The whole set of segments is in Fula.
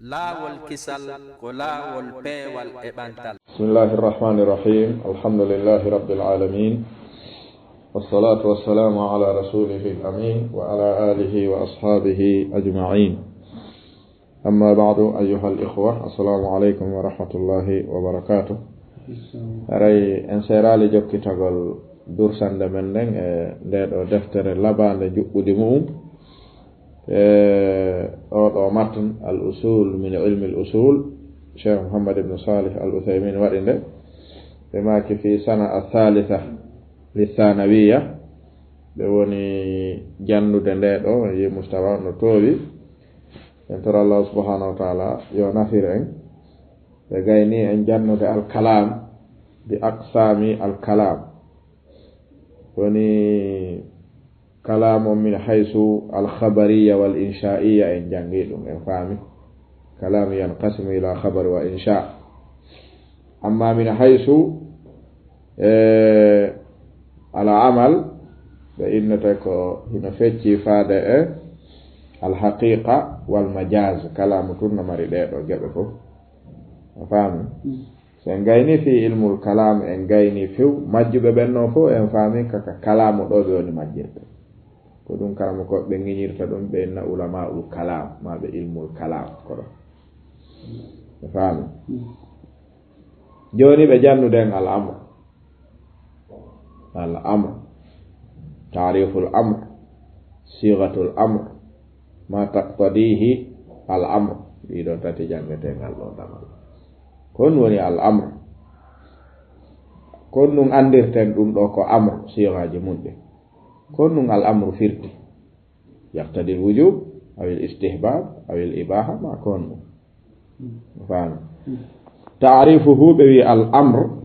laawol kisal ko laawol peewal e ɓantal. Bismillahi irrahmani irrahim. Alhamdulillahi rabbil alamin. Wassalatu wassalamu ala rasulihi al-amin wa ala alihi wa ashabihi ajma'in. Amma ba'du, ayyuha al-ikhwa, assalamu alaykum wa rahmatullahi wa barakatuh. Aray en serali jokkitagol dursande men nden e ndeɗo deftere labande juɓɓudi mum oɗo matn al-usul min ilmi al-usul Sheikh Muhammad ibn Salih al-Uthaymin waɗi nde ɓe maki fi sana al-thalitha lithanawiyya ɓe woni jannude ndeɗo yi mustawa no towi en tora Allah subhanahu wa ta'ala yo nafir en ɓe gayni en jannude al-kalam bi aqsami al-kalam woni كلام من حيث الخبرية والإنشائية إن جنجيدهم إن فهمي كلام ينقسم إلى خبر وإنشاء. أما من حيث العمل فإن تكو هنا فتشي فادة الحقيقة والمجاز كلام كنا مريدة وجبكو فهمي سنغيني في علم الكلام إنغيني فيو مجيب بأنه فو إن فهمي كلام دوبيوني مجيب ko ɗum karama ko ɓe ŋiñirta ɗum ɓe na ulama ul kalam ma ɓe ilmul kalam ko ɗo ɓe faami joni ɓe jannuɗen al amr tariful amr sigatul amr ma taqtadihi al amr ɗiɗo tati jangetengal ɗo damal kon woni al amr kon ɗum andirten ɗum ɗo ko amr sigaji mum ɗi kon al amru firti yaqtadi al wujub aw al istihbab aw al ibaha ma kon fam ta'rifuhu bi al amr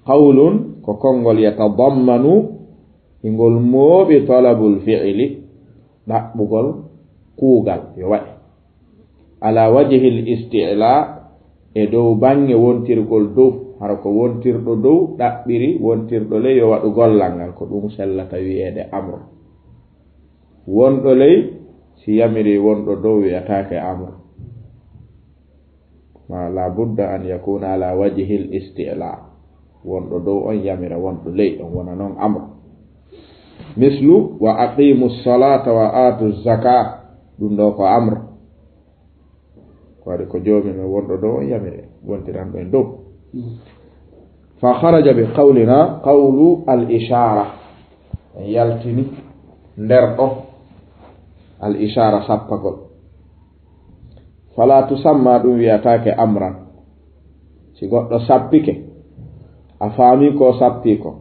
qawlun ko kongol yatadammanu ingol mobi talabul fi'li dabbugol kugal yo wadi ala wajhi al isti'la e dow bange wontirgol dow hara ko wontirɗo dow ɗaɓɓiri wontirɗo ley yo waɗu gollal ngal ko ɗum sellata wi'ede amr wonɗo ley si yamiri wonɗo dow wiyatake amr ma la budda an yakuna ala wajhi al isti'la wonɗo dow on yamira wonɗo ley on wona noon amr mislu wa aqimu salata wa atu zaka ɗum ɗo ko amr ko waɗi ko joomi no wonɗo dow on yamire wontiran ɗo dow فخرج بقولنا قول الإشارة يلتني ندرو الإشارة سبقل فلا تسمى دون ياتاك أمرا سيقول سبك أفامي كو سبيكو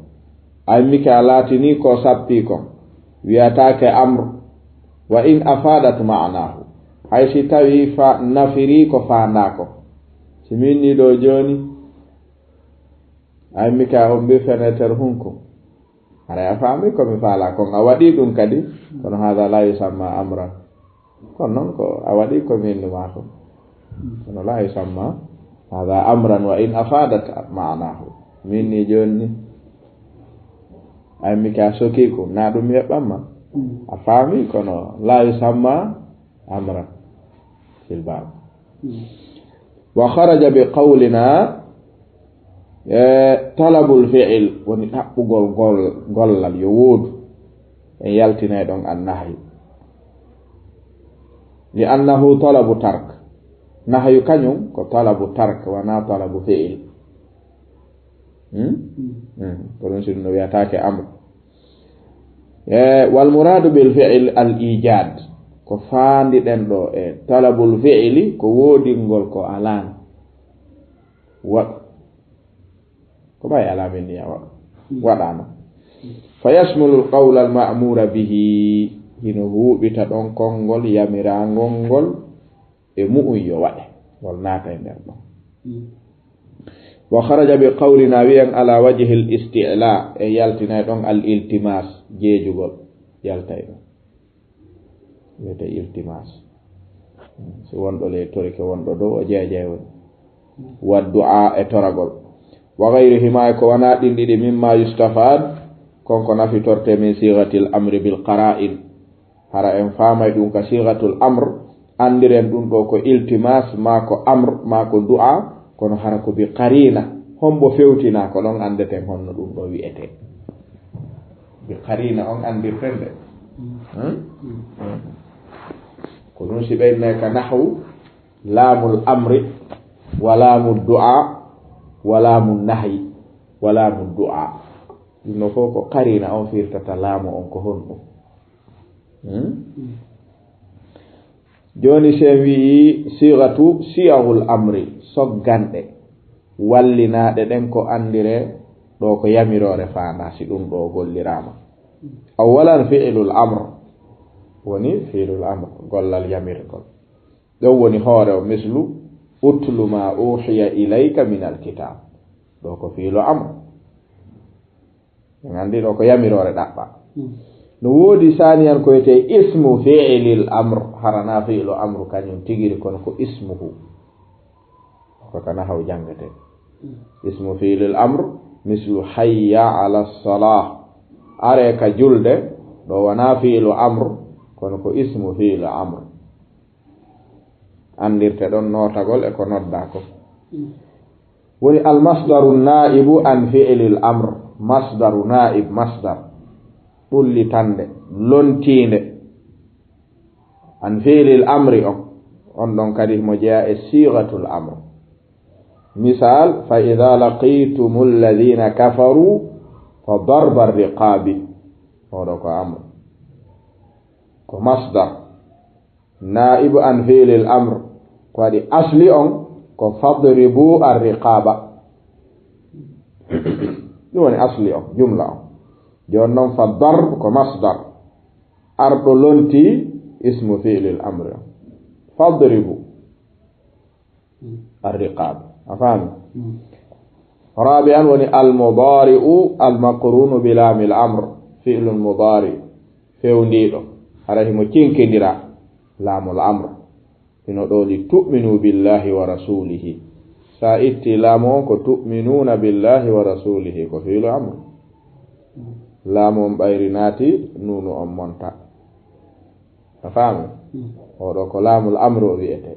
أميك ألاتني كو سبيكو وياتاك أمر وإن أفادت معناه أي ستوي فنفريكو فاناكو سميني دو جوني ay mika on be feneter hunko ara afami ko mi fala ko awadi dum kadi kono hada la yusamma amra kon non ko awadi ko min ma ko kono la yusamma hada amran wa in afadat ma'nahu minni jonni ay mika soki ko na dum yebamma afami kono la yusamma amra fil bab wa kharaja bi qawlina talabul fi'l woni ɗaɓɓugol gollal yo woodu en yaltinay ɗon annahyu li annahu talabu tark nahyu kañum ko talabu tark wana talabu fi'l ko ɗum si ɗum no wiyatake amr wal muradu bil fi'l al ijad ko faandi ɗen ɗo e talabul fi'li ko woodingol ko alani waɗ ko bay ala min ya waɗano fa yashmulu al-qawl al-ma'mura bihi hino huɓita ɗon konngol yamirangol ngol e mu'un yo waɗe wol naata e nder ɗon wa kharaja bi qawlina wiyan ala wajhi al-isti'la e yaltinay ɗon al-iltimas jeejugol yaltay ɗon wiyete iltimas so wonɗo le torike wonɗo dow o jeejay woni wa du'a e toragol wa gayrihima ko wana ɗin ɗiɗi mimma yustafad konko nafitorte min sigatil amri bil qara'in hara en famay ɗum ka sigatul amr andiren ɗum ɗo ko iltimas ma ko amre ma ko du'a kono hara ko bi qarina hombo fewtina ko ɗon andeten honno ɗum ɗo wi'ete bi qarina on andirten de ko ɗum si ɓeyne ka nahwu laamul amri wa laamul du'a wa laamul nahyi wa laamul du'a ɗum no fof ko qarina on firtata laamu on ko honɗum joni sen wi'i sigatu siyahul amri sogganɗe wallinaɗe ɗen ko andire ɗo ko yamirore fanda si ɗum ɗo gollirama awalan fi'lul amr woni fi'lul amr gollal yamirgol ɗon woni hoore o mislu utlu ma uhiya ilayka min alkitab ɗo ko fi'lu amr en andi ɗo ko yamirore ɗaɓɓa no woodi saniyan ko yete ismu fi'lil amr harana fi'lu amru kañum tigiri kono ko ismuhu ko kana haw jangate ismu fi'lil amr mislu hayya ala salah are ka julde ɗo wona fi'lu amr kono ko ismu fi'lu amr andirte ɗon notagol e ko nodda ko woni almasdaru naibu an fi'lil amr masdaru naib masdar ɓullitande lontinde an fi'lil amri on ɗon kadi mo jeeya e sigatul amr misal fa idha laqitum alladhina kafaru fa darba ar-riqabi oɗo ko amr ko masdar naibu an fi'lil amr ko waɗi asli on ko fadribu ar-riqaba ɗum woni asli on jumla on joni noon fa darb ko masdar arɗo lonti ismu fi'lil amri on fadribu ar-riqaba a faami rabi'an woni al-mudari'u al-maqrunu bi lamil amr fi'lul mudari fewndiɗo hara himo cinkidira laamul amr ino ɗoli tu'minu billahi wa rasulihi sa itti laamu on ko tu'minuna billahi wa rasulihi ko fi'lu amr laamu on ɓayri naati nunu on monta a faami oɗo ko laamul amru o wi'ete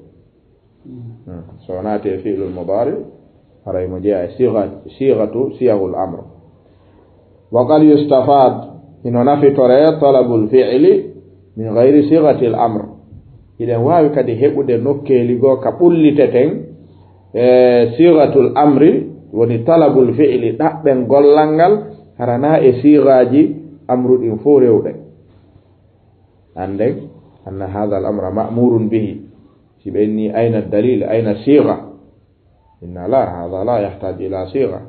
so naati e fi'lul mudari haray mo jeeya e sigatu siyahul amr wa qad yustafad ino nafitore talabul fi'li min gayri sigati l amr iɗen wawi kadi heɓude nokkeli goo ka ɓulliteten e sigatul amri woni talabul fi'li ɗaɓɓen gollal ngal harana e sigaji amru ɗin fo rewɗe anden anna hadha al amra ma'murun bihi si ɓenni ayna dalil ayna siga inna la hadha la yahtaj ila siga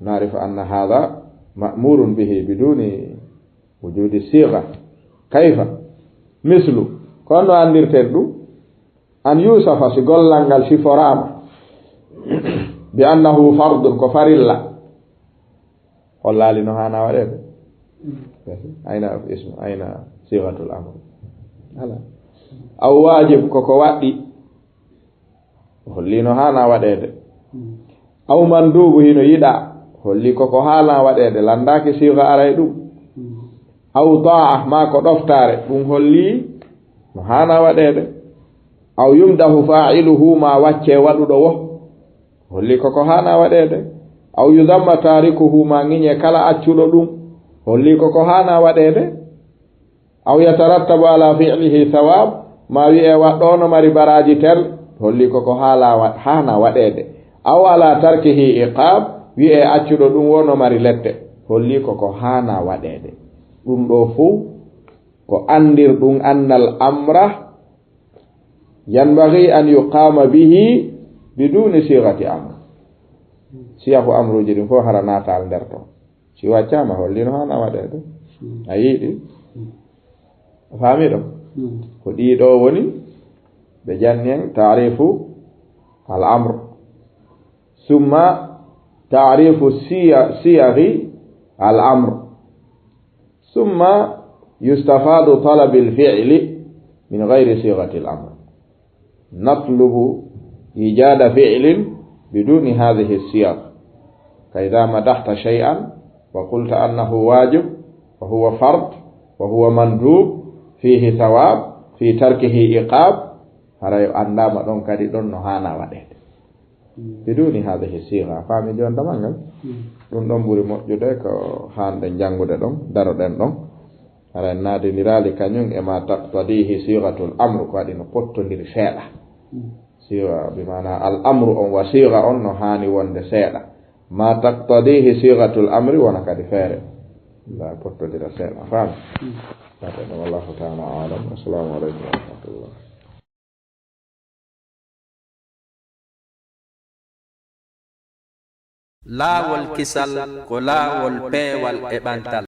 na'rifu anna hadha ma'murun bihi biduni wujudi siga kayfa mislu kono andirten ɗum an yusafa si gollal ngal siforama bi annahu fardun ko farilla hollali no hana waɗede ayna ismu ayna sigatul amr ala aw wajib koko waɗɗi holli no hana waɗede aw mandubu hino yiɗa holli koko haala waɗede landaki siga aray ɗum aw ta'a ma ko ɗoftare ɗum holli no hana waɗede aw yumdahu fa'iluhu ma wacce waɗuɗo wo holli koko hana waɗede aw yudamma tarikuhu ma ngiñe kala accuɗo ɗum holli koko hana waɗede aw yatarattabu ala fi'lihi thawab ma wi'e waɗɗono mari baraji tel holli koko hana waɗede aw ala tarkihi iqab wi'e accuɗo ɗum wono mari lette holli koko hana waɗede ɗum ɗo fu ko andir ɗum annal amra yanbaghi an yuqama bihi biduni sigati amr siyahu amruji ɗin fo hara natal nder to si waccama hollino hana waɗede a yiiɗi faami ɗo ko ɗiɗo woni ɓe janni ta'rifu al amr summa ta'rifu siyaghi al amr summa yustafadu talab al fi'li min ghayri sighati al amr natlubu ijada fi'lin biduni hadhihi as-siyaq كإذا مدحت شيئا وقلت أنه واجب وهو فرض وهو مندوب فيه ثواب في تركه إقاب harayo andama ɗon kadi ɗon no hana waɗede biduni hadihi siga faami jon damangal ɗum ɗon ɓuri moƴƴude ko hande jangude ɗon daroɗen ɗon hara en naadinirali kañum e ma taqtadihi sigatul amru ko waɗi no pottodiri seeɗa siga bimana al amru on wa siga on no hani wonde seeɗa ma taqtadihi sigatul amri wona kadi feere la pottodira seeɗa faami wallahu taala alam. Assalamu aleykum wa rahmatullah. laawol kisal ko laawol peewal e ɓantal.